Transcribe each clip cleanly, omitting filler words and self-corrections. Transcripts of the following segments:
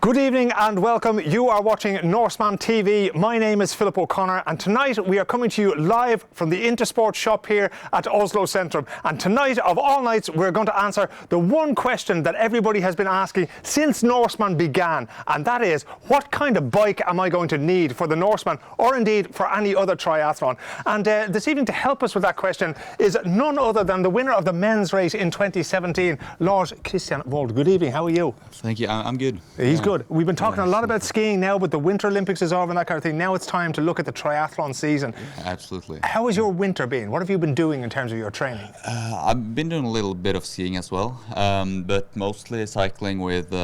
Good evening and welcome. You are watching Norseman TV. My name is Philip O'Connor and tonight we are coming to you live from the Intersport shop here at Oslo Centrum. And tonight, of all nights, we're going to answer the one question that everybody has been asking since Norseman began, and that is, what kind of bike am I going to need for the Norseman or indeed for any other triathlon? And this evening, to help us with that question is none other than the winner of the men's race in 2017, Lars Christian Drivdal Vold. Good evening, how are you? Thank you, I'm good. He's good. We've been talking a lot about skiing now, but the Winter Olympics is over and that kind of thing. Now it's time to look at the triathlon season. Absolutely. How has your winter been? What have you been doing in terms of your training? I've been doing a little bit of skiing as well, but mostly cycling with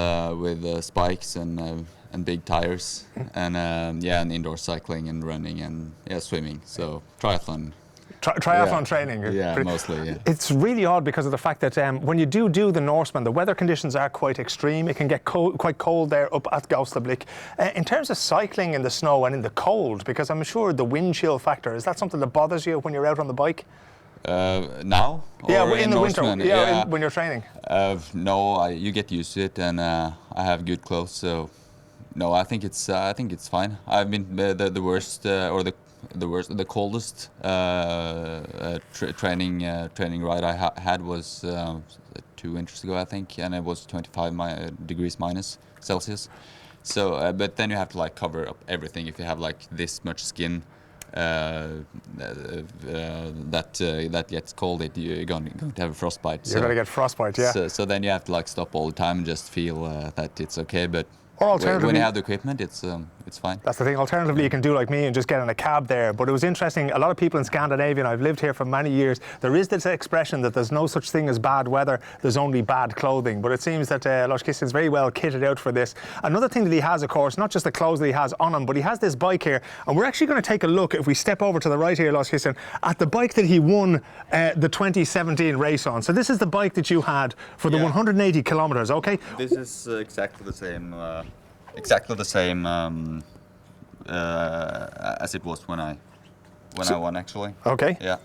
spikes and big tires, and and indoor cycling and running and swimming. So triathlon. Triathlon training. Mostly, yeah. It's really odd because of the fact that when you do the Norseman, the weather conditions are quite extreme. It can get quite cold there up at Gaustablikk. In terms of cycling in the snow and in the cold, because I'm sure the wind chill factor, is that something that bothers you when you're out on the bike? Now? Or in the Norseman? winter, when you're training? No, you get used to it, and I have good clothes, so no, I think it's fine. I've been the worst the coldest training ride I had was 2 winters ago, I think, and it was 25 degrees minus Celsius. So, but then you have to like cover up everything. If you have like this much skin that gets cold, you're going to have a frostbite. You're going to get frostbite, yeah. So then you have to like stop all the time and just feel that it's okay, but. Or alternatively, when you have the equipment, it's fine. That's the thing. Alternatively, you can do like me and just get in a cab there. But it was interesting. A lot of people in Scandinavia, and I've lived here for many years, there is this expression that there's no such thing as bad weather, there's only bad clothing. But it seems that Lars Christian's very well kitted out for this. Another thing that he has, of course, not just the clothes that he has on him, but he has this bike here. And we're actually going to take a look, if we step over to the right here, Lars Christian, at the bike that he won the 2017 race on. So this is the bike that you had for the 180 kilometers, okay? This is exactly the same as it was when I won, actually. Okay. Yeah.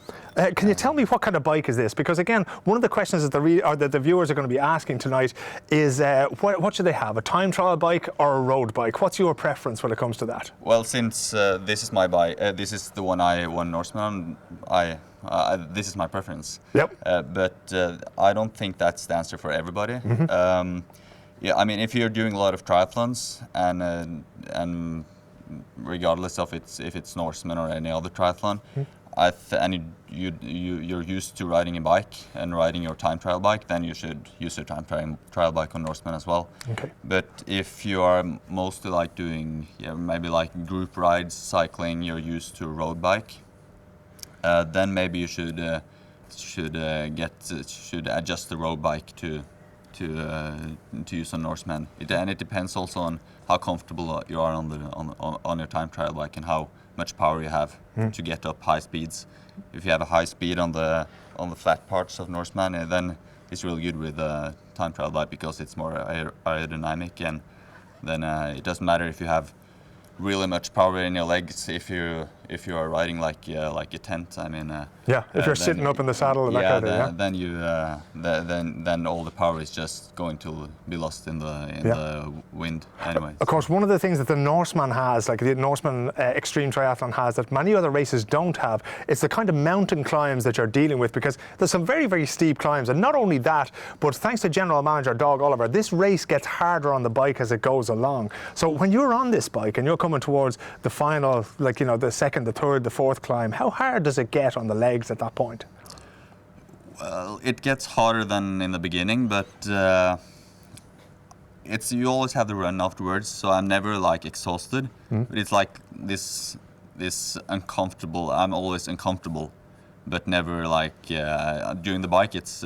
Can you tell me what kind of bike is this? Because again, one of the questions that the viewers are going to be asking tonight is what should they have? A time trial bike or a road bike? What's your preference when it comes to that? Well, since this is my bike, this is the one I won Norseman on, this is my preference. Yep. But I don't think that's the answer for everybody. Mm-hmm. Yeah, I mean, if you're doing a lot of triathlons and regardless of if it's Norseman or any other triathlon, and you're used to riding a bike and riding your time trial bike, then you should use your time trial bike on Norseman as well. Okay. But if you are mostly like doing maybe like group rides, cycling, you're used to a road bike, then maybe you should adjust the road bike to use on Norseman. It depends also on how comfortable you are on your time trial bike and how much power you have to get up high speeds. If you have a high speed on the flat parts of Norseman, then it's really good with a time trial bike because it's more aerodynamic, and then it doesn't matter if you have really much power in your legs if you are riding like a tent. I mean, if you're sitting up in the saddle and that kind of thing. Then all the power is just going to be lost in the wind anyway. Of course, one of the things that the Norseman has, like the Norseman Xtreme Triathlon has, that many other races don't have, it's the kind of mountain climbs that you're dealing with, because there's some very, very steep climbs. And not only that, but thanks to General Manager Dag Oliver, this race gets harder on the bike as it goes along. So when you're on this bike and you're coming towards the final, like, you know, the second, the third, the fourth climb, how hard does it get on the legs at that point? Well, it gets harder than in the beginning, but you always have the run afterwards, so I'm never like exhausted. But it's like this uncomfortable. I'm always uncomfortable, but never like during the bike. It's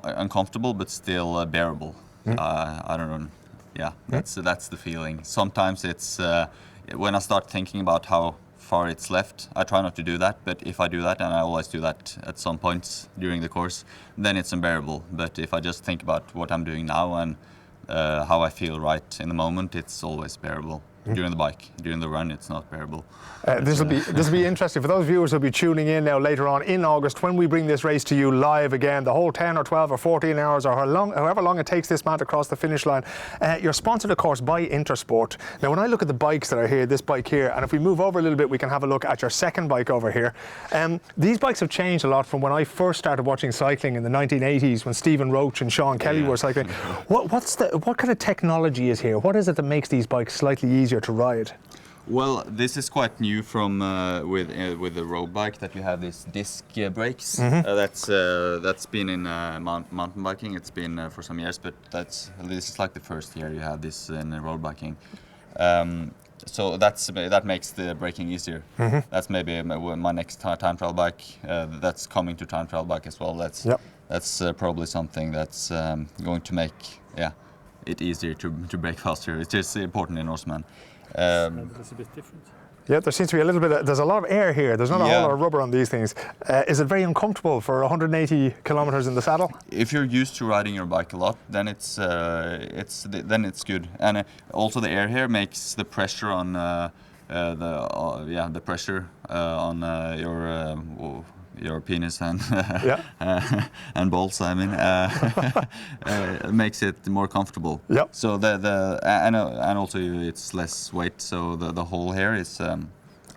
uncomfortable, but still bearable. I don't know. Yeah, that's the feeling. Sometimes it's when I start thinking about how far it's left, I try not to do that, but if I do that, and I always do that at some points during the course, then it's unbearable. But if I just think about what I'm doing now and how I feel right in the moment, it's always bearable. during the bike. During the run, it's not bearable. This will be interesting for those viewers who'll be tuning in now later on in August when we bring this race to you live again, the whole 10 or 12 or 14 hours or however long it takes this man to cross the finish line. You're sponsored, of course, by Intersport. Now, when I look at the bikes that are here, this bike here, and if we move over a little bit, we can have a look at your second bike over here. These bikes have changed a lot from when I first started watching cycling in the 1980s when Stephen Roach and Sean Kelly were cycling. What kind of technology is here? What is it that makes these bikes slightly easier to ride? Well, this is quite new from with the road bike, that you have these disc brakes. That's been in mountain biking. It's been for some years, but this is like the first year you have this in road biking. So that makes the braking easier. That's maybe my next time trial bike. That's coming to time trial bike as well. That's probably something that's going to make it easier to brake faster. It's just important in Norseman. It's a bit different. Yeah, there seems to be a little bit. There's a lot of air here. There's not a whole lot of rubber on these things. Is it very uncomfortable for 180 kilometers in the saddle? If you're used to riding your bike a lot, then it's good. And also the air here makes the pressure on the pressure on your penis and and balls. I mean, makes it more comfortable. Yep. So and also it's less weight. So the whole hair is.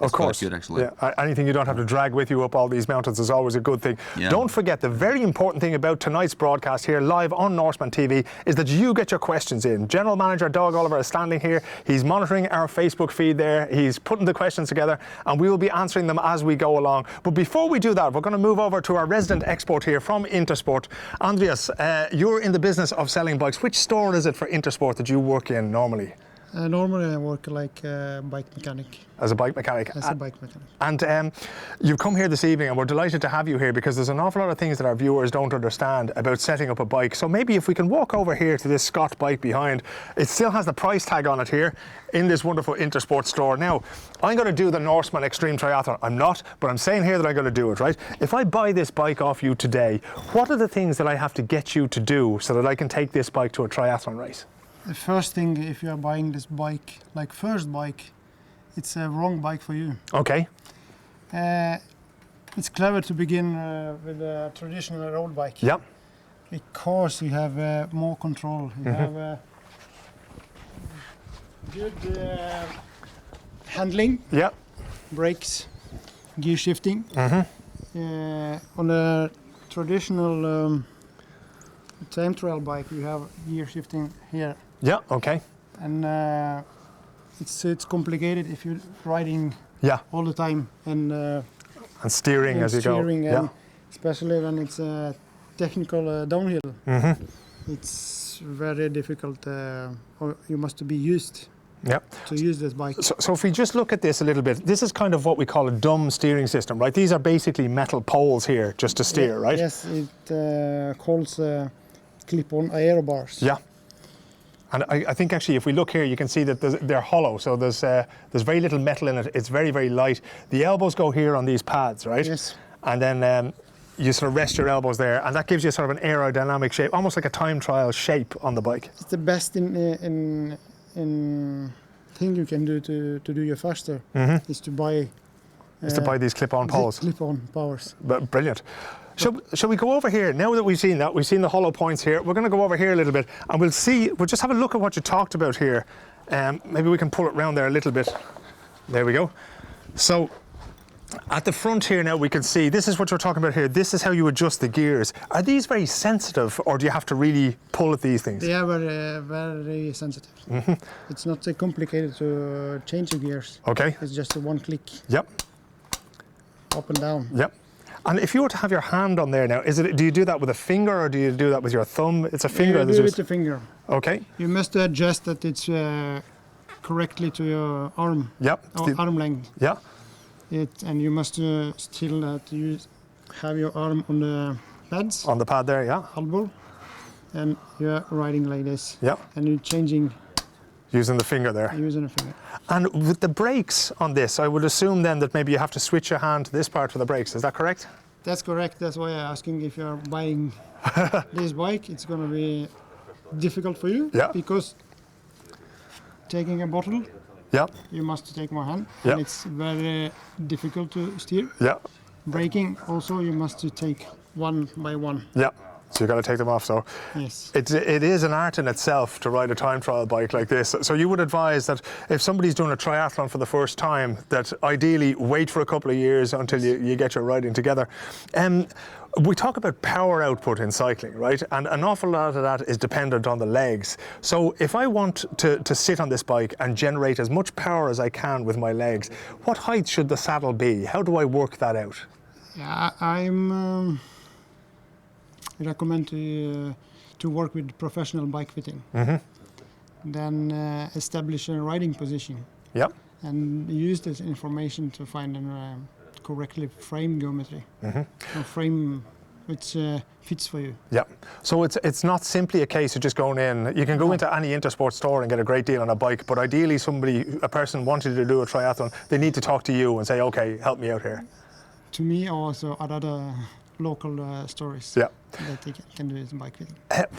Of course, good actually. Yeah, anything you don't have to drag with you up all these mountains is always a good thing. Yeah. Don't forget, the very important thing about tonight's broadcast here live on Norseman TV is that you get your questions in. General Manager Doug Oliver is standing here. He's monitoring our Facebook feed there. He's putting the questions together, and we will be answering them as we go along. But before we do that, we're going to move over to our resident expert here from Intersport. Andreas, you're in the business of selling bikes. Which store is it for Intersport that you work in normally? Normally I work like a bike mechanic. As a bike mechanic? As a bike mechanic. And you've come here this evening, and we're delighted to have you here because there's an awful lot of things that our viewers don't understand about setting up a bike. So maybe if we can walk over here to this Scott bike behind, it still has the price tag on it here in this wonderful Intersport store. Now, I'm going to do the Norseman Xtreme Triathlon. I'm not, but I'm saying here that I'm going to do it, right? If I buy this bike off you today, what are the things that I have to get you to do so that I can take this bike to a triathlon race? The first thing, if you are buying this bike, like first bike, it's a wrong bike for you. Okay. It's clever to begin with a traditional road bike. Yep. Because you have more control. You have good handling. Yep. Brakes, gear shifting. On a traditional time trial bike, you have gear shifting here. Yeah, okay. And it's complicated if you're riding all the time and steering as you go. And especially when it's a technical downhill. It's very difficult. Or you must be used to use this bike. So if we just look at this a little bit, this is kind of what we call a dumb steering system, right? These are basically metal poles here just to steer, right? Yes, it calls clip-on aero bars. Yeah. And I think actually if we look here, you can see that they're hollow, so there's very little metal in it. It's very, very light. The elbows go here on these pads, right? Yes. And then you sort of rest your elbows there, and that gives you sort of an aerodynamic shape, almost like a time trial shape on the bike. It's the best in thing you can do to do you faster is to buy these clip-on poles. Clip-on powers. But brilliant. Shall we go over here? Now that we've seen the hollow points here, we're going to go over here a little bit and we'll just have a look at what you talked about here. Maybe we can pull it round there a little bit. There we go. So at the front here now we can see, this is what you're talking about here. This is how you adjust the gears. Are these very sensitive or do you have to really pull at these things? They are very, very sensitive. It's not complicated to change the gears. Okay. It's just a one click. Yep. Up and down. Yep. And if you were to have your hand on there now, do you do that with a finger or do you do that with your thumb? It's a finger. You do it with the finger. Okay. You must adjust that it's correctly to your arm. Yep. Or arm length. Yeah. And you must still have your arm on the pads. On the pad there, yeah. Elbow. And you're riding like this. Yeah. And you're changing. Using the finger there. Using the finger. And with the brakes on this, I would assume then that maybe you have to switch your hand to this part for the brakes. Is that correct? That's correct. That's why I'm asking if you're buying this bike. It's going to be difficult for you. Yeah. Because taking a bottle Yeah. You must take one hand, Yeah. and it's very difficult to steer. Yeah. Braking also, you must to take one by one. Yeah. So you got to take them off. So Yes. it is an art in itself to ride a time trial bike like this. So you would advise that if somebody's doing a triathlon for the first time, that ideally wait for a couple of years until you get your riding together. We talk about power output in cycling, right? And an awful lot of that is dependent on the legs. So if I want to sit on this bike and generate as much power as I can with my legs, what height should the saddle be? How do I work that out? Yeah, I'm recommend to work with professional bike fitting. Then establish a riding position. Yep. And use this information to find a correctly frame geometry. A frame which fits for you. Yeah. So it's not simply a case of just going in. You can go into any Intersport store and get a great deal on a bike, but ideally a person wanting to do a triathlon, they need to talk to you and say, okay, help me out here. To me, also other local stores. Yeah. That they can do it in bike fitting.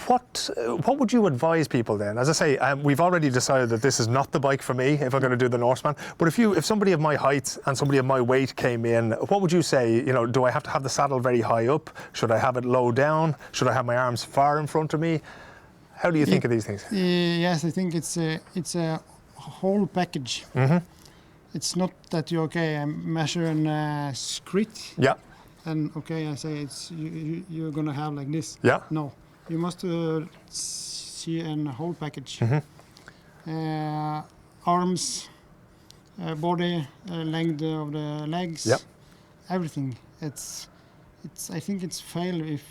What would you advise people then? As I say, we've already decided that this is not the bike for me if I'm going to do the Norseman. But if somebody of my height and somebody of my weight came in, what would you say? You know, do I have to have the saddle very high up? Should I have it low down? Should I have my arms far in front of me? How do you think of these things? Yes, I think it's a whole package. It's not that you I measure a scrit. Yeah. And I say you're gonna have like this. Yeah. No, you must see a whole package. Arms, body, length of the legs. Yep. Everything. I think it's fail if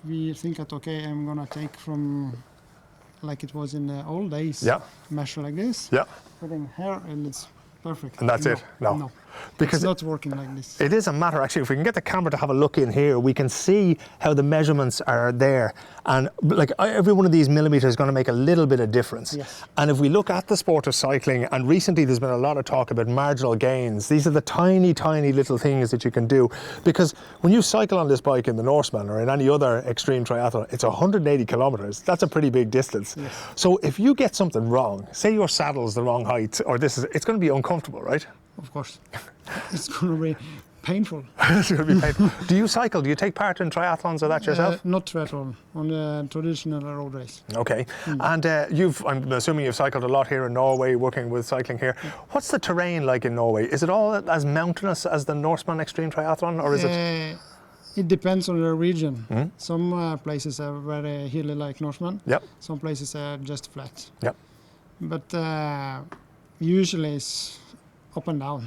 we think that I'm gonna take from like it was in the old days. Yeah. Measure like this. Yeah. Putting here and it's perfect. And that's it? No. Because it's not working like this. It is a matter, actually, if we can get the camera to have a look in here, we can see how the measurements are there. And like every one of these millimeters is going to make a little bit of difference. Yes. And if we look at the sport of cycling, and recently there's been a lot of talk about marginal gains, these are the tiny, tiny little things that you can do. Because when you cycle on this bike in the Norseman or in any other extreme triathlon, it's 180 kilometers. That's a pretty big distance. Yes. So if you get something wrong, say your saddle's the wrong height, or it's going to be uncomfortable, right? Of course. It's going to be painful. It's going to be painful. Do you cycle? Do you take part in triathlons or that yourself? Not triathlon, on the traditional road race. Okay. And I'm assuming you've cycled a lot here in Norway, working with cycling here. What's the terrain like in Norway? Is it all as mountainous as the Norseman Xtreme Triathlon, or is it? It depends on the region. Some places are very hilly like Norseman. Yep. Some places are just flat. Yep. But usually it's up and down.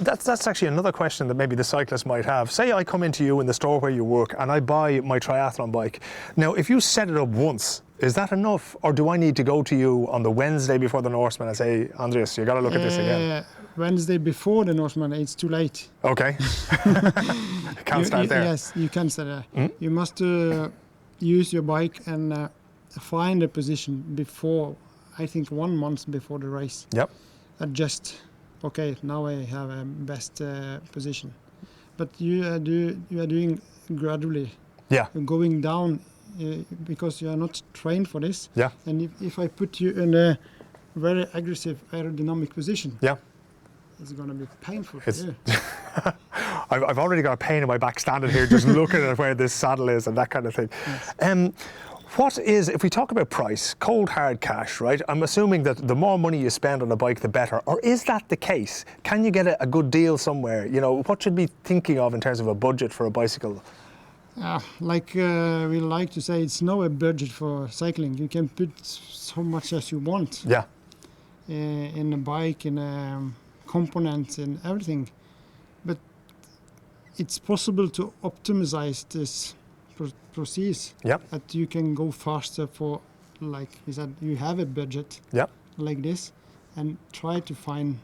That's actually another question that maybe the cyclist might have. Say I come into you in the store where you work and I buy my triathlon bike. Now, if you set it up once, is that enough? Or do I need to go to you on the Wednesday before the Norseman and say, Andreas, you got to look at this again? Wednesday before the Norseman, it's too late. Okay. Can't start there. Yes, you can start there. You must use your bike and find a position before, I think 1 month before the race. Yep. Adjust. Okay, now I have a best position. But you are doing gradually. Yeah. You're going down because you are not trained for this. Yeah. And if I put you in a very aggressive aerodynamic position, Yeah. it's going to be painful for you. I've already got a pain in my back standing here just looking at where this saddle is and that kind of thing. Yes. If we talk about price, cold hard cash, right? I'm assuming that the more money you spend on a bike, the better. Or is that the case? Can you get a good deal somewhere? You know, what should we be thinking of in terms of a budget for a bicycle? Like we like to say, it's no a budget for cycling. You can put so much as you want. Yeah. In a bike, in components, and everything. But it's possible to optimize this process. Yep. That you can go faster for, like we said, you have a budget. Yep. Like this, and try to find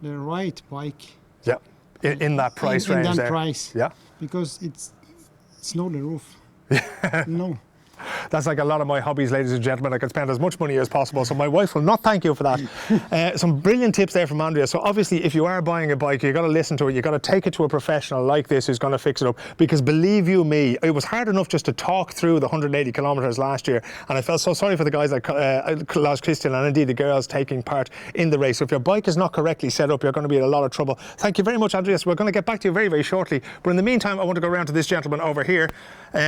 the right bike. Yeah. In that price range in that there. price. Yeah. Because it's not the roof. No. That's like a lot of my hobbies, ladies and gentlemen. I can spend as much money as possible, so my wife will not thank you for that. Some brilliant tips there from Andrea. So obviously, if you are buying a bike, you've got to listen to it. You've got to take it to a professional like this who's going to fix it up. Because believe you me, it was hard enough just to talk through the 180 kilometres last year, and I felt so sorry for the guys like Lars Christian and indeed the girls taking part in the race. So if your bike is not correctly set up, you're going to be in a lot of trouble. Thank you very much, Andreas. We're going to get back to you very, very shortly. But in the meantime, I want to go around to this gentleman over here.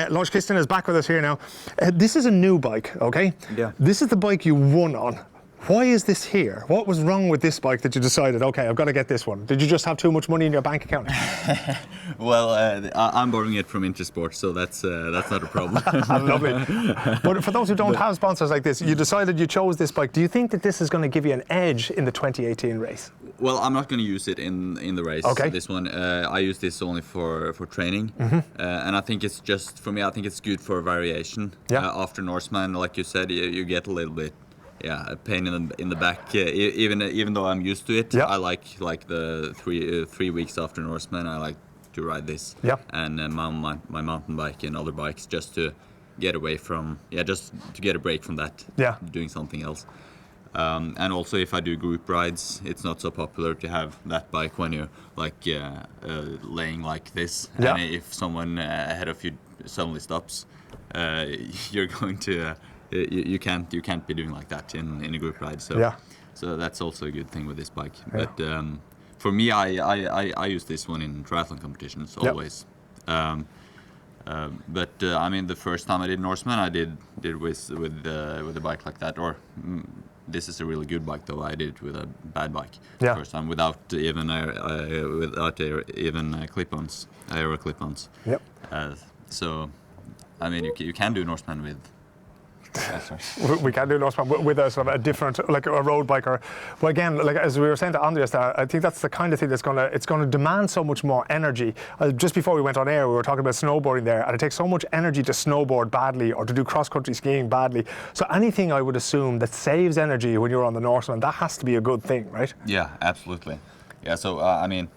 Lars Christian is back with us here now. This is a new bike, okay? Yeah. This is the bike you won on. Why is this here? What was wrong with this bike that you decided, okay, I've got to get this one? Did you just have too much money in your bank account? Well, I'm borrowing it from Intersport, so that's not a problem. Lovely. But for those who don't have sponsors like this, you decided you chose this bike. Do you think that this is going to give you an edge in the 2018 race? Well, I'm not going to use it in the race. Okay. This one, I use this only for training, and I think it's just for me. I think it's good for variation. Yeah. After Norseman, like you said, you get a little bit. Yeah, a pain in the back. Even though I'm used to it, yeah. I like the 3 weeks after Norseman. I like to ride this, yeah. and my mountain bike and other bikes just to get away from, just to get a break from that. Yeah. Doing something else. And also, if I do group rides, it's not so popular to have that bike when you're like laying like this. Yeah. And if someone ahead of you suddenly stops, you're going to. You can't be doing like that in a group ride. So yeah. So that's also a good thing with this bike. Yeah. But for me, I use this one in triathlon competitions always. Yep. But I mean, the first time I did Norseman, I did with a bike like that. Or this is a really good bike, though. I did it with a bad bike the first time without even clip-ons, aero clip-ons. Yep. So I mean, you can do Norseman with. We can do Norseman with a sort of a different, like a road bike, or, well, again, like as we were saying to Andreas there, I think that's the kind of thing that's going to demand so much more energy. Just before we went on air, we were talking about snowboarding there, and it takes so much energy to snowboard badly or to do cross-country skiing badly. So anything, I would assume, that saves energy when you're on the Norseman, that has to be a good thing, right? Yeah, absolutely. Yeah, so I mean,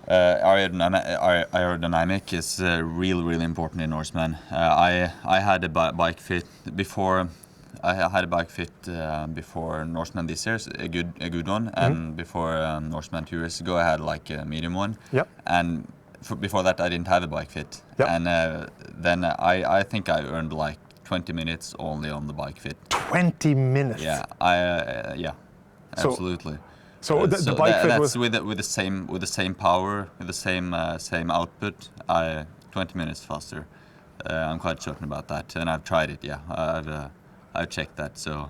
aerodynamic is really important in Norseman. I had a bike fit before. I had a bike fit before Norseman this year, a good one, and before Norseman 2 years ago, I had like a medium one. Yep. And before that, I didn't have a bike fit. Yep. And then I think I earned like 20 minutes only on the bike fit. 20 minutes. Yeah. Absolutely. So the bike fit was with the same power, with the same output. 20 minutes faster. I'm quite certain about that, and I've tried it. Yeah, I've checked that. So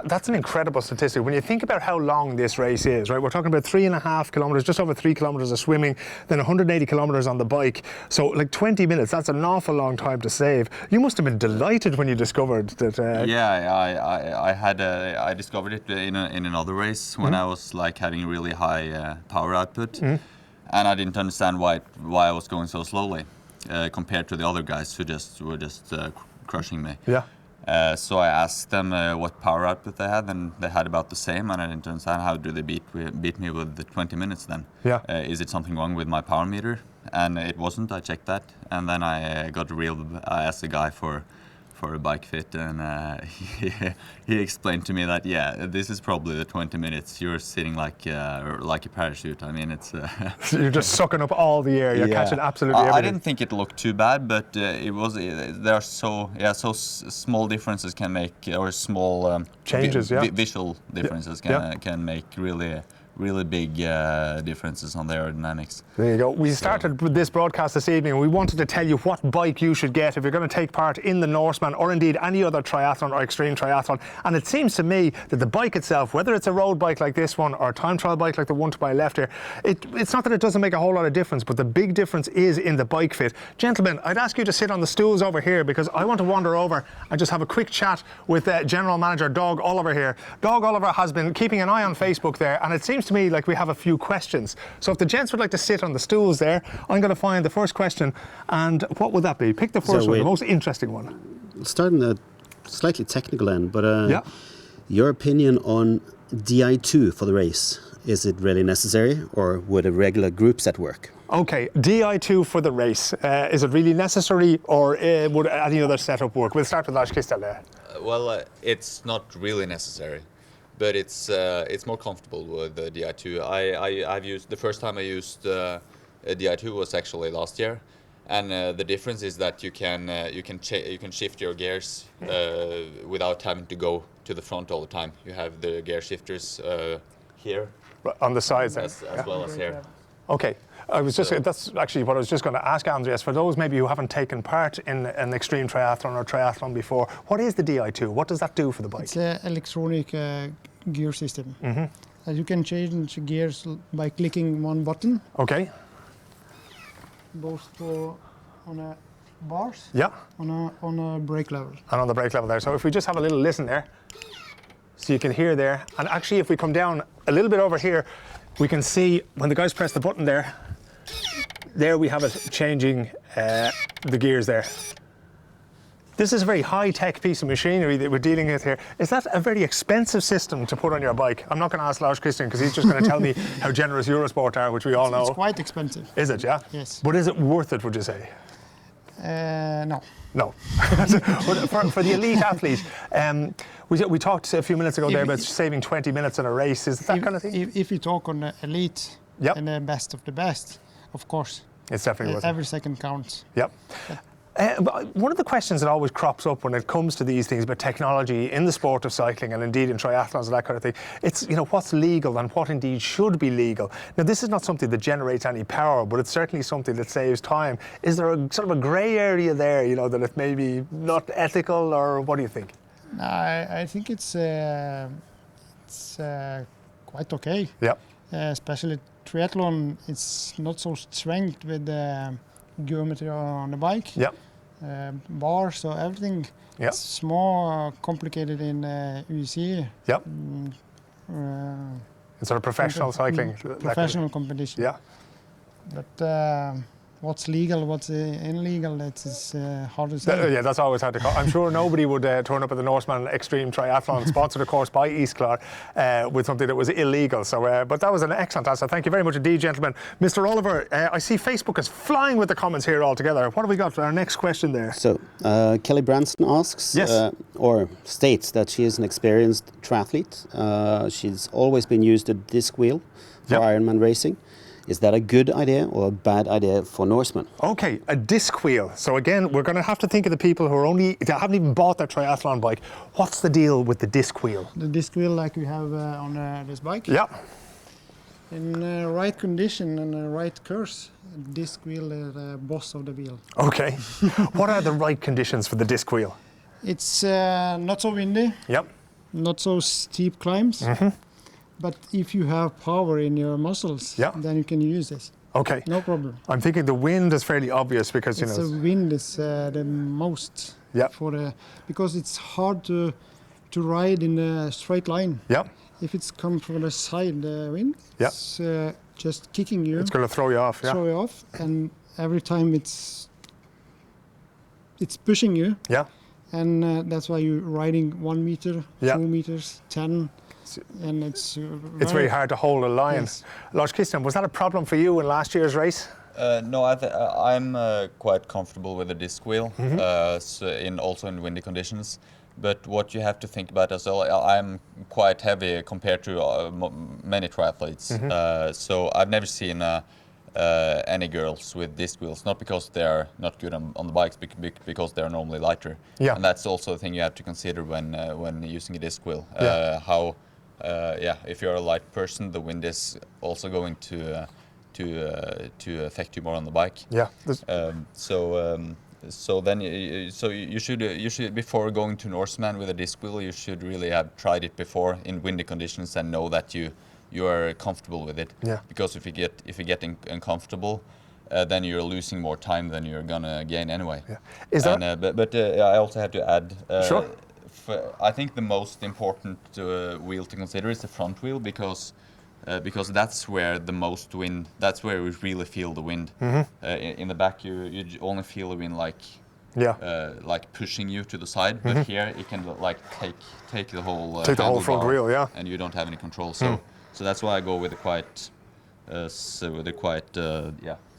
that's an incredible statistic. When you think about how long this race is, right? We're talking about 3.5 kilometers, just over 3 kilometers of swimming, then 180 kilometers on the bike. So like 20 minutes, that's an awful long time to save. You must have been delighted when you discovered that. I discovered it in another race when I was like having really high power output, and I didn't understand why I was going so slowly compared to the other guys who were just crushing me. Yeah. So I asked them what power output they had, and they had about the same, and I didn't understand how do they beat me with the 20 minutes then. Yeah. Is it something wrong with my power meter? And it wasn't. I checked that, and then I asked the guy for a bike fit, and he explained to me that this is probably the 20 minutes. You're sitting like a parachute. I mean, it's you're just sucking up all the air. You're catching absolutely everything. I didn't think it looked too bad, but it was. There are so small differences can make, or small changes. Visual differences can make really big differences on the aerodynamics. There you go. We started with this broadcast this evening. We wanted to tell you what bike you should get if you're going to take part in the Norseman or indeed any other triathlon or extreme triathlon. And it seems to me that the bike itself, whether it's a road bike like this one or a time trial bike like the one to my left here, it's not that it doesn't make a whole lot of difference, but the big difference is in the bike fit. Gentlemen, I'd ask you to sit on the stools over here because I want to wander over and just have a quick chat with General Manager Doug Oliver here. Doug Oliver has been keeping an eye on Facebook there, and it seems to me like we have a few questions. So if the gents would like to sit on the stools there, I'm going to find the first question. And what would that be? Pick the first one, the most interesting one. Starting at slightly technical end, but your opinion on DI2 for the race. Is it really necessary, or would a regular group set work? Okay, Di2 for the race. Is it really necessary, or would any other setup work? We'll start with Lars Christian there. Well, it's not really necessary, but it's more comfortable with the Di2. I've used the first time I used a Di2 was actually last year, and the difference is that you can shift your gears without having to go to the front all the time. You have the gear shifters here On the sides there. as well as here. Okay, that's actually what I was just going to ask Andreas. For those maybe who haven't taken part in an extreme triathlon or triathlon before, what is the Di2? What does that do for the bike? It's an electronic gear system. You can change gears by clicking one button. Okay. Both on a bars. Yeah. On a brake level. And on the brake level there. So if we just have a little listen there, so you can hear there. And actually, if we come down a little bit over here, we can see when the guys press the button there, there we have it changing the gears there. This is a very high-tech piece of machinery that we're dealing with here. Is that a very expensive system to put on your bike? I'm not going to ask Lars Christian because he's just going to tell me how generous Eurosport are, which we all know. It's quite expensive. Is it, yeah? Yes. But is it worth it, would you say? No. No. for the elite athlete, we talked a few minutes ago there about saving 20 minutes in a race. Is it that kind of thing? If you talk on the elite and the best of the best, of course. It's definitely worth it. Every second counts. Yep. But one of the questions that always crops up when it comes to these things about technology in the sport of cycling and indeed in triathlons and that kind of thing, it's, what's legal and what indeed should be legal. Now, this is not something that generates any power, but it's certainly something that saves time. Is there a sort of a grey area there, that it's maybe not ethical, or what do you think? I think it's quite okay. Yeah. Especially triathlon, it's not so strict with the geometry on the bike. Yeah. Bars, so everything. Yeah. It's more complicated in UC. Yeah. It's sort of professional cycling. Professional competition. Yeah. But what's legal, what's illegal, it's hard to say. Yeah, that's always hard to call. I'm sure nobody would turn up at the Norseman Xtreme Triathlon, sponsored of course by Isklar, with something that was illegal. So, but that was an excellent answer. Thank you very much indeed, gentlemen. Mr. Oliver, I see Facebook is flying with the comments here altogether. What have we got for our next question there? So, Kelly Branson asks, yes. Or states that she is an experienced triathlete. She's always been used a disc wheel for Ironman racing. Is that a good idea or a bad idea for Norseman? Okay, a disc wheel. So again, we're going to have to think of the people who are that haven't even bought their triathlon bike. What's the deal with the disc wheel? The disc wheel like we have on this bike? Yeah. In the right condition and the right course, disc wheel is the boss of the wheel. Okay. What are the right conditions for the disc wheel? It's not so windy. Yep. Not so steep climbs. But if you have power in your muscles, then you can use this. Okay. No problem. I'm thinking the wind is fairly obvious because, The wind is the most because it's hard to ride in a straight line. Yeah. If it's come from the side, the wind, it's just kicking you. It's going to throw you off, Throw you off, and every time it's pushing you. Yeah. And that's why you're riding 1 meter, 2 meters, 10. And it's very hard to hold a line. Yes. Lars Christian, was that a problem for you in last year's race? No, I'm quite comfortable with the disc wheel, also in windy conditions. But what you have to think about as well, I'm quite heavy compared to many triathletes. So I've never seen any girls with disc wheels, not because they're not good on the bikes, because they're normally lighter. Yeah. And that's also a thing you have to consider when using a disc wheel. If you're a light person, the wind is also going to affect you more on the bike. Yeah. So you should before going to Norseman with a disc wheel, you should really have tried it before in windy conditions and know that you are comfortable with it. Yeah. Because if you get uncomfortable, then you're losing more time than you're gonna gain anyway. Yeah. Is that? But I also have to add. Sure. I think the most important wheel to consider is the front wheel because that's where the most wind. That's where we really feel the wind. In the back, you only feel the wind like pushing you to the side. But here, it can take the whole front wheel, and you don't have any control. So that's why I go with the quite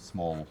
small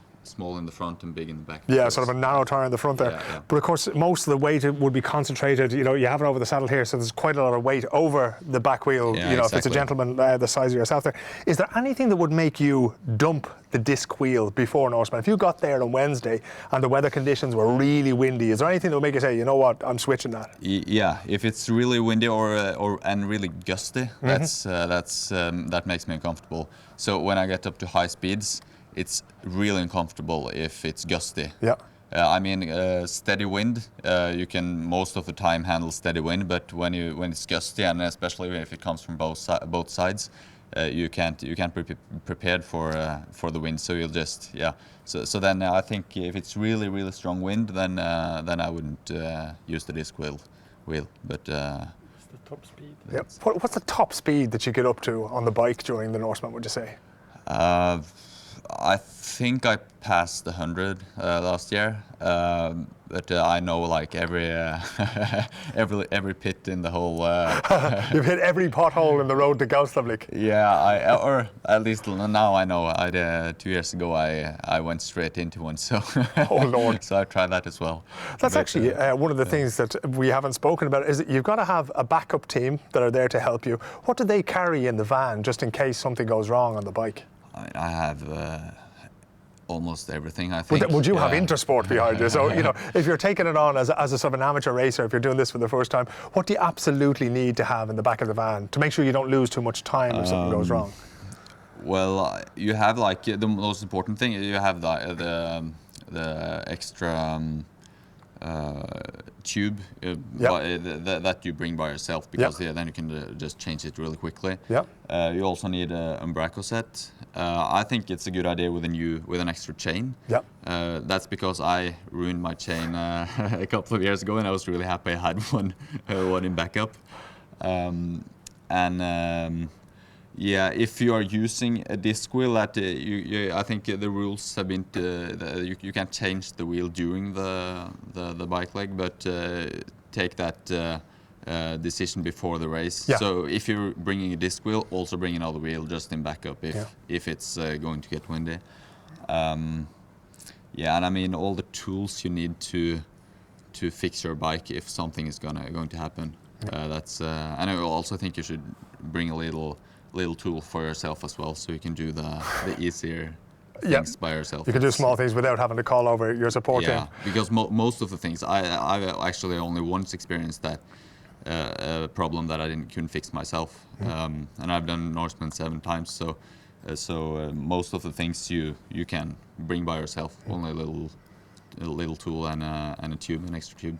in the front and big in the back. Yeah, sort of a narrow tire in the front there. Yeah. But of course, most of the weight would be concentrated. You know, you have it over the saddle here, so there's quite a lot of weight over the back wheel. Yeah, you know, exactly. if it's a gentleman the size of yourself there. Is there anything that would make you dump the disc wheel before Norseman? If you got there on Wednesday and the weather conditions were really windy, is there anything that would make you say, you know what, I'm switching that? Yeah, if it's really windy and really gusty, that makes me uncomfortable. So when I get up to high speeds, it's really uncomfortable if it's gusty. Yeah. I mean, steady wind, you can most of the time handle steady wind, but when it's gusty, and especially if it comes from both sides, you can't be prepared for the wind. So you'll just So then I think if it's really strong wind, then I wouldn't use the disc wheel. But It's the top speed. Yeah. What's the top speed that you get up to on the bike during the Norseman, would you say? I think I passed 100 last year, but I know like every pit in the whole. You've hit every pothole in the road to Gaustablik. Yeah, or at least now I know. 2 years ago I went straight into one, so. Oh Lord! So I tried that as well. That's actually one of the things that we haven't spoken about, is that you've got to have a backup team that are there to help you. What do they carry in the van just in case something goes wrong on the bike? I have almost everything, I think. Would you have Intersport behind you? So, you know, if you're taking it on as a sort of an amateur racer, if you're doing this for the first time, what do you absolutely need to have in the back of the van to make sure you don't lose too much time if something goes wrong? Well, you have like the most important thing. You have the extra tube that you bring by yourself, because then you can just change it really quickly. You also need an umbraco set. I think it's a good idea with an extra chain. That's because I ruined my chain a couple of years ago, and I was really happy I had one in backup. If you are using a disc wheel, that I think the rules have been you can't change the wheel during the bike leg, but take that decision before the race. So if you're bringing a disc wheel, also bring another wheel just in backup if it's going to get windy. And I mean all the tools you need to fix your bike if something is going to happen. And I also think you should bring a little tool for yourself as well, so you can do the easier things by yourself. You can do small things without having to call over your support team. Because most of the things, I've actually only once experienced that a problem that I couldn't fix myself. And I've done Norseman 7 times, so most of the things you can bring by yourself. Only a little tool and a tube, an extra tube.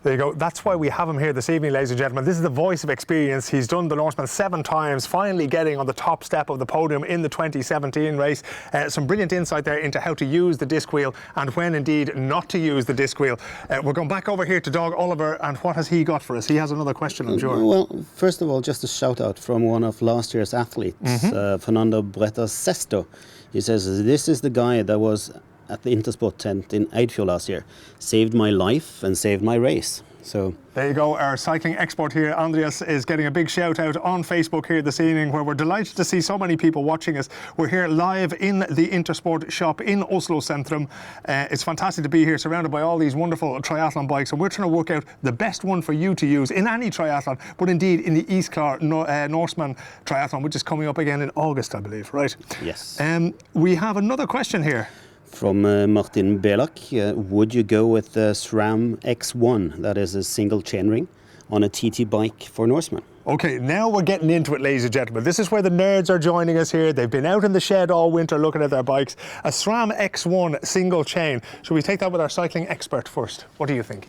There you go. That's why we have him here this evening, ladies and gentlemen. This is the voice of experience. He's done the Norseman 7 times, finally getting on the top step of the podium in the 2017 race. Some brilliant insight there into how to use the disc wheel and when indeed not to use the disc wheel. We're going back over here to Dag Oliver, and what has he got for us? He has another question, I'm sure. Well, first of all, just a shout out from one of last year's athletes, Fernando Bretas Sesto. He says, this is the guy that was at the Intersport tent in Eidfjord last year. Saved my life and saved my race. So there you go. Our cycling expert here, Andreas, is getting a big shout out on Facebook here this evening, where we're delighted to see so many people watching us. We're here live in the Intersport shop in Oslo Centrum. It's fantastic to be here, surrounded by all these wonderful triathlon bikes, and we're trying to work out the best one for you to use in any triathlon, but indeed in the Isklar Norseman Triathlon, which is coming up again in August, I believe, right? Yes. We have another question here. From Martin Belak, would you go with the SRAM X1, that is a single chainring, on a TT bike for Norseman? Okay, now we're getting into it, ladies and gentlemen. This is where the nerds are joining us here. They've been out in the shed all winter looking at their bikes. A SRAM X1 single chain. Shall we take that with our cycling expert first? What do you think?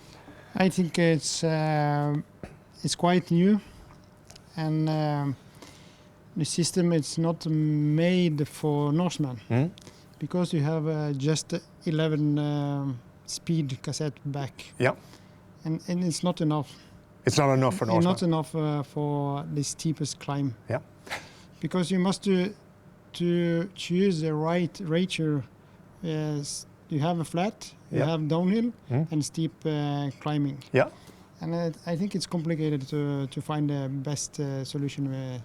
I think it's quite new, and the system is not made for Norseman. Because you have just 11 speed cassette back. And it's not enough. It's not enough for Norseman. It's not enough for the steepest climb. Because you must to choose the right ratio. You have a flat, you have downhill and steep climbing. And I think it's complicated to find the best solution with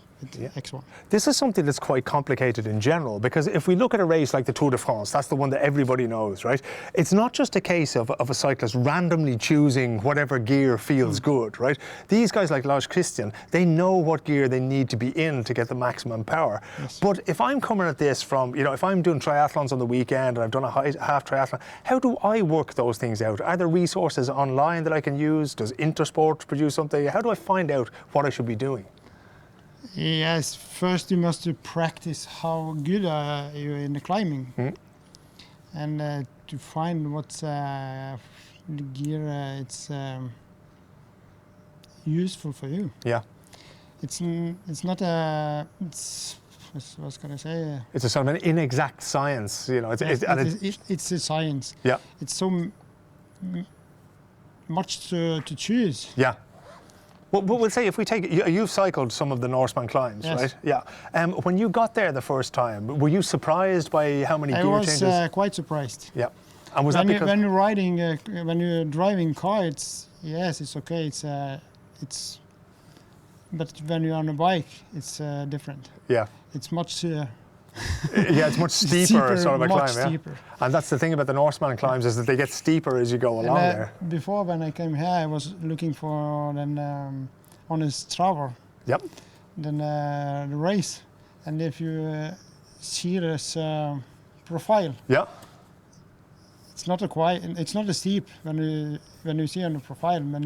X1. This is something that's quite complicated in general, because if we look at a race like the Tour de France, that's the one that everybody knows, right? It's not just a case of a cyclist randomly choosing whatever gear feels good, right? These guys like Lars Christian, they know what gear they need to be in to get the maximum power. Yes. But if I'm coming at this from, if I'm doing triathlons on the weekend and I've done a half triathlon, how do I work those things out? Are there resources online that I can use? Does Intersport produce something? How do I find out what I should be doing? Yes, first you must practice how good are you in the climbing, and to find what's the gear it's useful for you. Yeah. It's not a what's can I say? It's a sort of an inexact science, It's a science. Yeah. It's so much to choose. Yeah. Well, we'll say if we take you've cycled some of the Norseman climbs, Yes. right? Yeah. When you got there the first time, were you surprised by how many I gear was changes? quite surprised. Yeah. And was that because When you're riding, when you're driving car, it's okay. It's but when you're on a bike, it's different. yeah. It's much Yeah, it's much steeper sort of a much climb, steeper. yeah. And that's the thing about the Norseman climbs is that they get steeper as you go along And, there. before when I came here, I was looking for on a Strava, Yep. then the race, and if you see this profile, Yeah. it's not a steep when you see on the profile when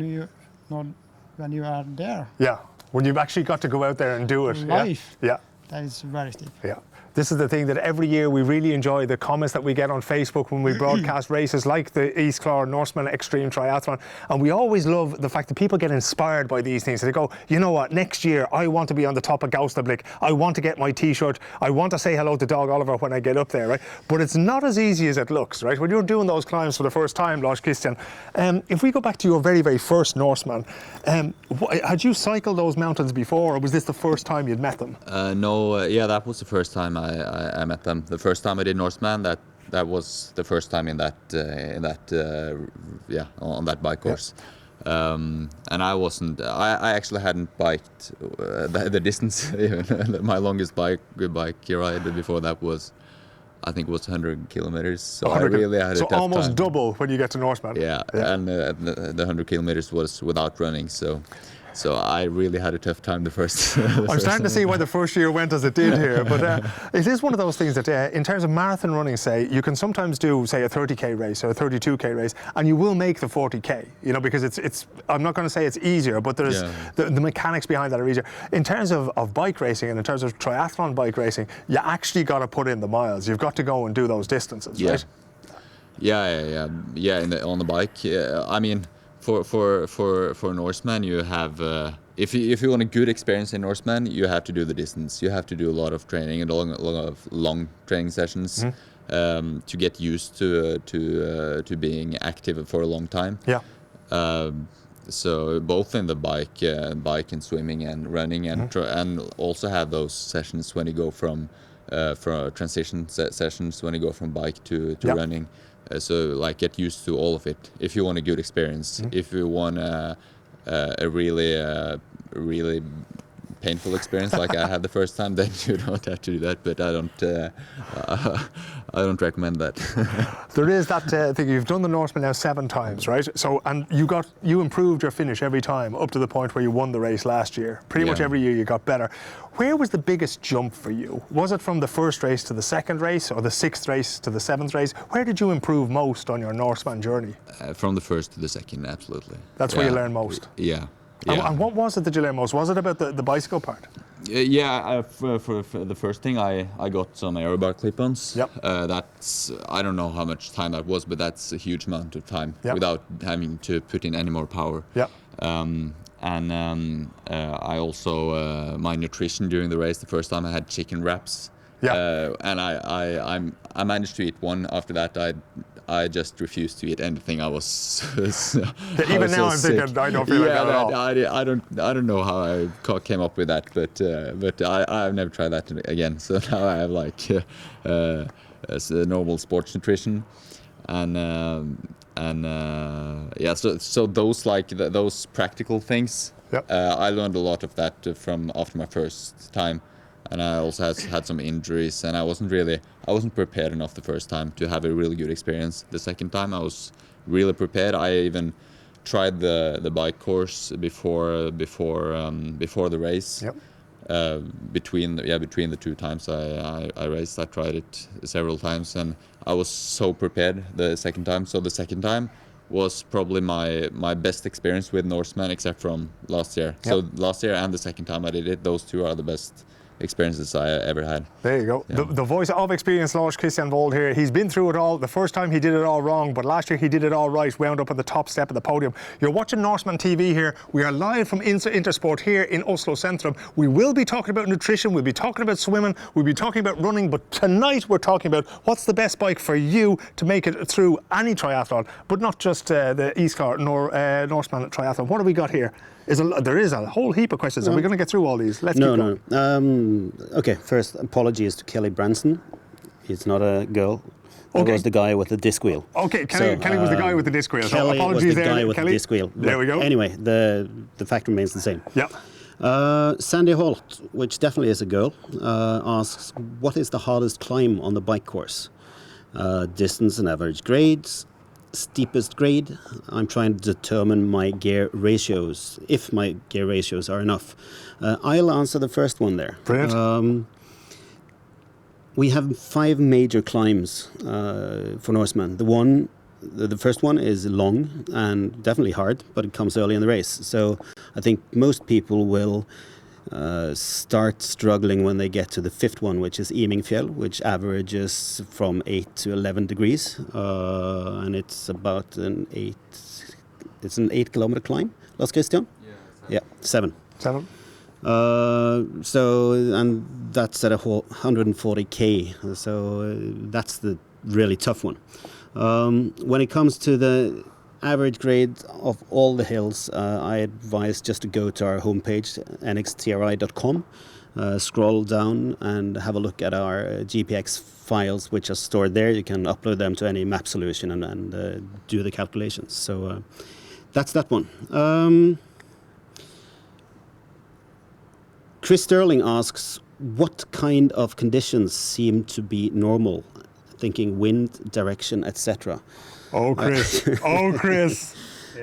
you are there Yeah. When you've actually got to go out there and do it. live. Yeah. That is very steep. Yeah. This is the thing that every year we really enjoy the comments that we get on Facebook when we broadcast races like the Isklar Norseman Xtreme Triathlon. And we always love the fact that people get inspired by these things. They go, you know what, next year I want to be on the top of Gaustablik. I want to get my T-shirt. I want to say hello to Dag Oliver when I get up there, right? But it's not as easy as it looks, right? When you're doing those climbs for the first time, Lars Christian, if we go back to your very, very first Norseman, had you cycled those mountains before, or was this the first time you'd met them? No, that was the first time I met them. The first time I did Norseman, that was the first time on that bike course. And I actually hadn't biked the distance even. My longest bike ride before that was, I think it was 100 kilometers. So I really had a tough time. So almost double when you get to Norseman. Yeah. And the 100 kilometers was without running, so I really had a tough time the first. I'm starting to see why the first year went as it did here, but it is one of those things that in terms of marathon running, say, you can sometimes do, say, a 30k race or a 32k race, and you will make the 40k, because it's I'm not going to say it's easier, but there's the mechanics behind that are easier. In terms of bike racing and in terms of triathlon bike racing, you actually got to put in the miles. You've got to go and do those distances, right? Yeah. On the bike, I mean. For Norseman, you have if you want a good experience in Norseman, you have to do the distance. You have to do a lot of training and a lot of long training sessions to get used to being active for a long time. Yeah. So both in the bike and swimming and running and also have those sessions when you go from transition sessions when you go from bike to running. So like get used to all of it if you want a good experience. If you want a really painful experience like I had the first time, then you don't have to do that. But I don't recommend that. There is that thing. You've done the Norseman now 7 times, right? So and you improved your finish every time up to the point where you won the race last year. Pretty much every year you got better. Where was the biggest jump for you? Was it from the first race to the second race, or the 6th race to the 7th race? Where did you improve most on your Norseman journey? From the first to the second, absolutely. That's where you learn most. Yeah. And what was it that you learned most? Was it about the bicycle part? For the first thing, I got some aerobar clip-ons. Yep. That's, I don't know how much time that was, but that's a huge amount of time without having to put in any more power. Yeah. I also my nutrition during the race. The first time I had chicken wraps. Yeah. And I managed to eat one. After that, I just refused to eat anything. I was even now I'm thinking I don't feel like that at all. I don't know how I came up with that, but I've never tried that again. So now I have like normal sports nutrition, and yeah, so those those practical things. Yep. I learned a lot of that from after my first time, and I also had some injuries, and I wasn't prepared enough the first time to have a really good experience. The second time I was really prepared. I even tried the bike course before the race. Yep. Between the two times I raced, I tried it several times, and I was so prepared the second time. So the second time was probably my best experience with Norseman, except from last year. Yep. So last year and the second time I did it, those two are the best experiences I ever had. There you go. Yeah. The voice of experience, Lars Christian Vold here. He's been through it all. The first time he did it all wrong, but last year he did it all right, wound up at the top step of the podium. You're watching Norseman TV here. We are live from Intersport here in Oslo Centrum. We will be talking about nutrition, we'll be talking about swimming, we'll be talking about running, but tonight we're talking about what's the best bike for you to make it through any triathlon, but not just the Isklar Norseman Triathlon. What have we got here? There is a whole heap of questions. Are we going to get through all these? Let's keep going. Okay, first, apologies to Kelly Branson. He's not a girl. That Okay. was the guy with the disc wheel. Okay, Kelly was the guy with the disc wheel. So Kelly was apologies the there, guy with Kelly. the disc wheel. There we go. Anyway, the fact remains the same. Yeah. Sandy Holt, which definitely is a girl, asks, what is the hardest climb on the bike course? Distance and average grades. Steepest grade. I'm trying to determine my gear ratios, if my gear ratios are enough. I'll answer the first one there. Brilliant. We have 5 major climbs for Norseman. The first one is long and definitely hard, but it comes early in the race. So I think most people will start struggling when they get to the 5th one, which is Imingfjell, which averages from 8 to 11 degrees, and it's about an 8 kilometer climb. Lars Christian? Yeah, 7. 7. And that's at 140k, so that's the really tough one. When it comes to the average grade of all the hills, I advise just to go to our homepage, nxtri.com, scroll down and have a look at our GPX files which are stored there. You can upload them to any map solution and do the calculations. So that's that one. Chris Sterling asks, what kind of conditions seem to be normal? Thinking wind, direction, etc. Oh, Chris. Chris.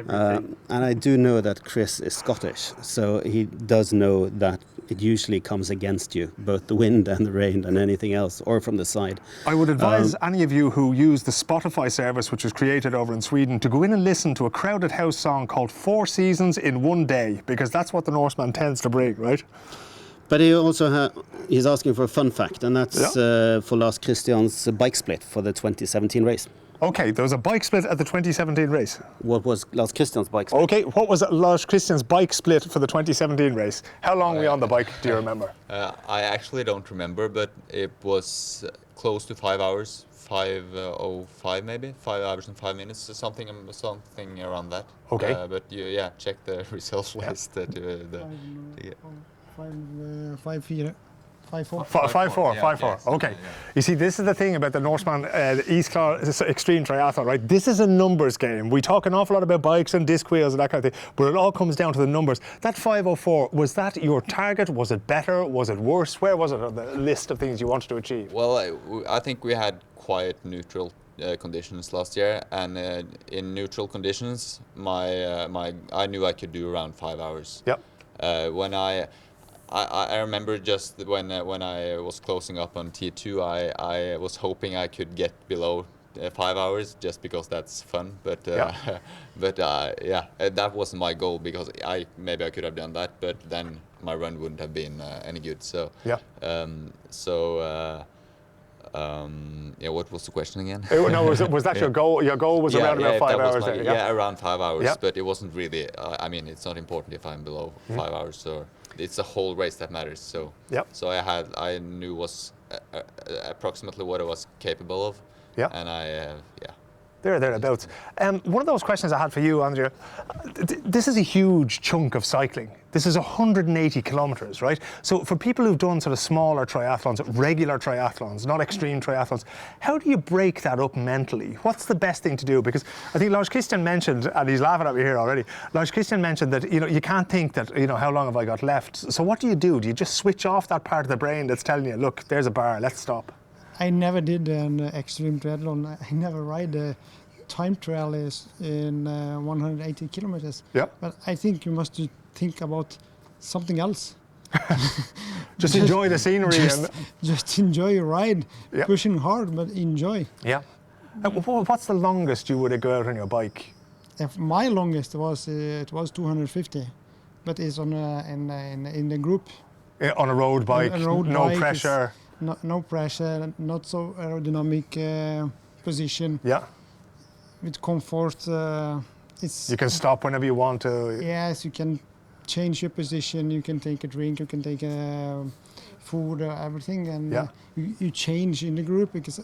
And I do know that Chris is Scottish, so he does know that it usually comes against you, both the wind and the rain and anything else, or from the side. I would advise any of you who use the Spotify service, which was created over in Sweden, to go in and listen to a Crowded House song called 4 Seasons in One Day, because that's what the Norseman tends to bring, right? But he also he's asking for a fun fact, and that's for Lars Christian's bike split for the 2017 race. Okay, there was a bike split at the 2017 race. What was Lars Christian's bike split? Okay, what was Lars Christian's bike split for the 2017 race? How long were you on the bike, do you remember? I actually don't remember, but it was close to 5 hours, 5:05 maybe, 5 hours and 5 minutes, something around that. Okay. But check the results list. 5-4. 5-4. Yes. Okay. Yeah. You see, this is the thing about the Norseman Isklar Xtreme Triathlon, right? This is a numbers game. We talk an awful lot about bikes and disc wheels and that kind of thing, but it all comes down to the numbers. That 5:04, was that your target? Was it better? Was it worse? Where was it on the list of things you wanted to achieve? Well, I think we had quite neutral conditions last year, and in neutral conditions, I knew I could do around 5 hours. Yep. When I remember just when I was closing up on T2, I was hoping I could get below 5 hours just because that's fun. But that wasn't my goal, because maybe I could have done that, but then my run wouldn't have been any good. So what was the question again? No, was that your goal? Your goal was around about 5 hours. Around 5 hours. Yeah. But it wasn't really. I mean, it's not important if I'm below 5 hours. So it's the whole race that matters. So so I knew was approximately what I was capable of. Yeah. And thereabouts. One of those questions I had for you, Andrea, this is a huge chunk of cycling. This is 180 kilometres, right? So for people who've done sort of smaller triathlons, regular triathlons, not extreme triathlons, how do you break that up mentally? What's the best thing to do? Because I think Lars Christian mentioned, and he's laughing at me here already, Lars Christian mentioned that, you know, you can't think that, you know, how long have I got left? So what do you do? Do you just switch off that part of the brain that's telling you, look, there's a bar, let's stop? I never did an extreme triathlon. I never ride a time trial in 180 kilometers. Yeah. But I think you must think about something else. Just enjoy the scenery. Just enjoy your ride. Yeah. Pushing hard, but enjoy. Yeah. What's the longest you would go out on your bike? My longest was 250, but it's on in the group. On a road bike, A road no bike pressure. No pressure, not so aerodynamic position. Yeah. With comfort, it's. You can stop whenever you want to. Yes, you can change your position. You can take a drink. You can take food, everything, and Yeah. you change in the group because.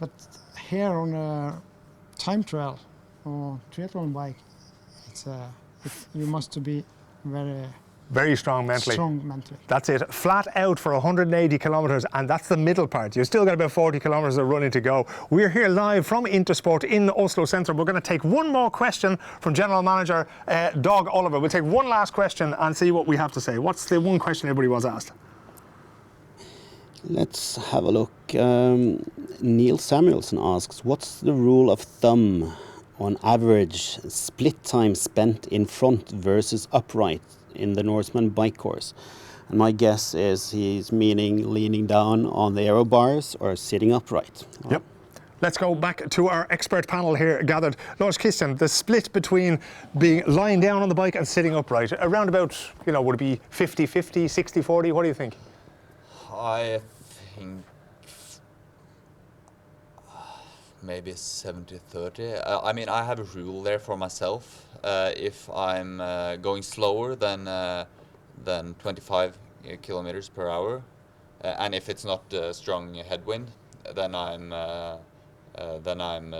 But here on a time trial or triathlon bike, you must be Very strong mentally. strong mentally. That's it. Flat out for 180 kilometres, and that's the middle part. You've still got about 40 kilometres of running to go. We're here live from Intersport in Oslo Centrum. We're going to take one more question from General Manager Dag Oliver. We'll take one last question and see what we have to say. What's the one question everybody was asked? Let's have a look. Neil Samuelson asks, what's the rule of thumb on average split time spent in front versus upright in the Norseman bike course? And my guess is he's meaning leaning down on the aero bars or sitting upright. Yep. Let's go back to our expert panel here gathered. Lars Christian, the split between lying down on the bike and sitting upright, around about, you know, would it be 50-50, 60-40? What do you think? I think maybe 70-30. I mean, I have a rule there for myself. If I'm going slower than 25 kilometers per hour, and if it's not a strong headwind, then I'm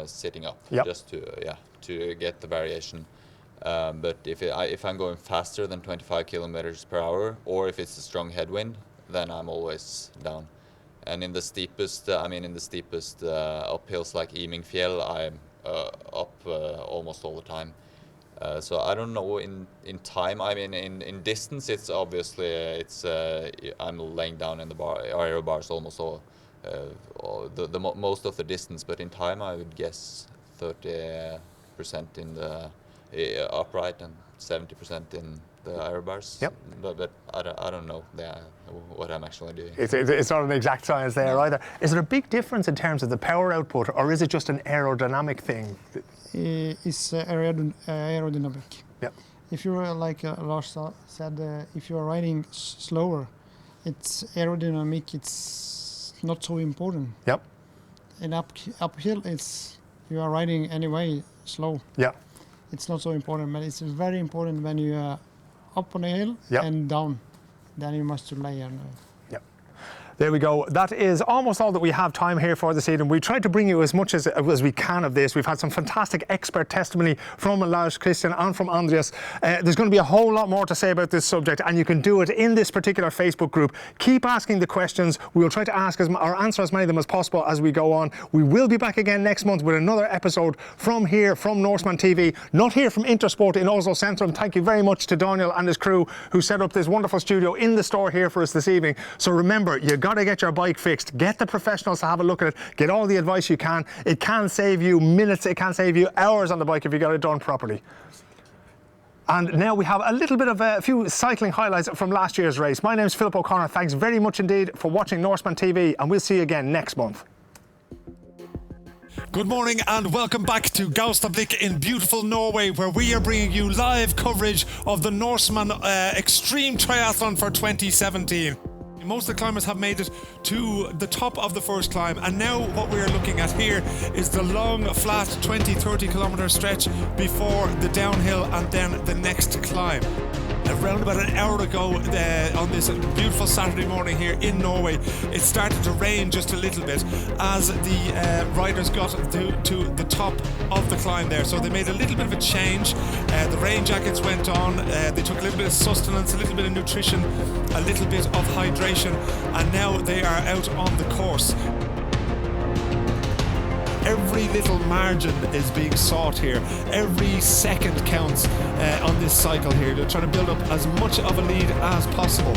sitting up. Yep. Just to get the variation. But if I'm going faster than 25 kilometers per hour, or if it's a strong headwind, then I'm always down. And in the steepest uphills like Imingfjell, I'm up almost all the time. So I don't know in time. I mean, in distance, it's obviously I'm laying down in the aero bars almost most of the distance. But in time, I would guess 30% in the upright and 70% in the aero bars. Yep. But I don't know what I'm actually doing. It's not an exact science there either. Is there a big difference in terms of the power output, or is it just an aerodynamic thing? It's aerodynamic. Yep. If you're like Lars said, if you're riding slower, it's aerodynamic. It's not so important. Yep. And uphill, you are riding anyway slow. Yeah. It's not so important, but it's very important when you are up on a hill Yep. and down. Then you must lay on. There we go. That is almost all that we have time here for this evening. We tried to bring you as much as we can of this. We've had some fantastic expert testimony from Lars Christian and from Andreas. There's going to be a whole lot more to say about this subject, and you can do it in this particular Facebook group. Keep asking the questions. We'll try to answer as many of them as possible as we go on. We will be back again next month with another episode from here, from Norseman TV, not here from Intersport in Oslo Centrum. Thank you very much to Daniel and his crew who set up this wonderful studio in the store here for us this evening. So remember, you got to get your bike fixed. Get the professionals to have a look at it. Get all the advice you can. It can save you minutes. It can save you hours on the bike if you got it done properly. And now we have a little bit of a few cycling highlights from last year's race. My name is Philip O'Connor. Thanks very much indeed for watching Norseman TV, and we'll see you again next month. Good morning and welcome back to Gaustablikk in beautiful Norway, where we are bringing you live coverage of the Norseman Xtreme Triathlon for 2017. Most of the climbers have made it to the top of the first climb, and now what we are looking at here is the long, flat 20-30 kilometer stretch before the downhill and then the next climb. Around about an hour ago on this beautiful Saturday morning here in Norway, it started to rain just a little bit as the riders got to the top of the climb there. So they made a little bit of a change. The rain jackets went on. They took a little bit of sustenance, a little bit of nutrition, a little bit of hydration, and now they are out on the course. Every little margin is being sought here. Every second counts on this cycle here. They're trying to build up as much of a lead as possible.